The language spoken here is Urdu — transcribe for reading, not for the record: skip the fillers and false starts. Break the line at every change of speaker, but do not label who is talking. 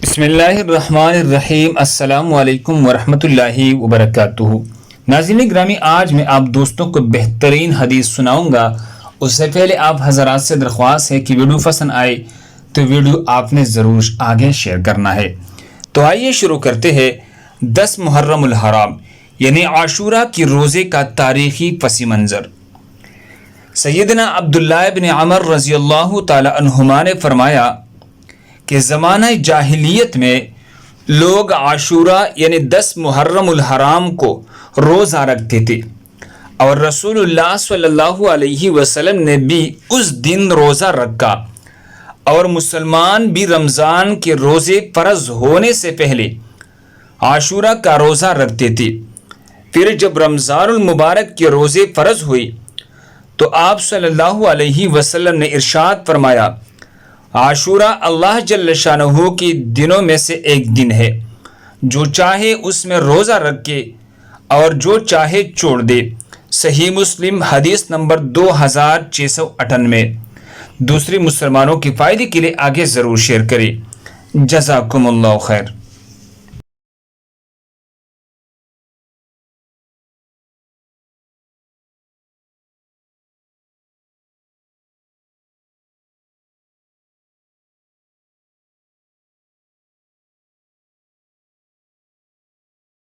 بسم اللہ الرحمن الرحیم۔ السلام علیکم ورحمۃ اللہ وبرکاتہ۔ ناظرین گرامی، آج میں آپ دوستوں کو بہترین حدیث سناؤں گا۔ اس سے پہلے آپ حضرات سے درخواست ہے کہ ویڈیو پسند آئے تو ویڈیو آپ نے ضرور آگے شیئر کرنا ہے۔ تو آئیے شروع کرتے ہیں 10 محرم الحرام یعنی عاشورہ کی روزے کا تاریخی پس منظر۔ سیدنا عبداللہ بن عمر رضی اللہ تعالی عنہما نے فرمایا کہ زمانہ جاہلیت میں لوگ عاشورہ یعنی 10 محرم الحرام کو روزہ رکھتے تھے، اور رسول اللہ صلی اللہ علیہ وسلم نے بھی اس دن روزہ رکھا، اور مسلمان بھی رمضان کے روزے فرض ہونے سے پہلے عاشورہ کا روزہ رکھتے تھے۔ پھر جب رمضان المبارک کے روزے فرض ہوئے تو آپ صلی اللہ علیہ وسلم نے ارشاد فرمایا، عاشورہ اللہ جل شانہ کے دنوں میں سے ایک دن ہے، جو چاہے اس میں روزہ رکھے اور جو چاہے چھوڑ دے۔ صحیح مسلم حدیث نمبر 2698۔ دوسرے مسلمانوں کے فائدے کے لیے آگے ضرور شیئر کریں۔ جزاکم اللہ خیر۔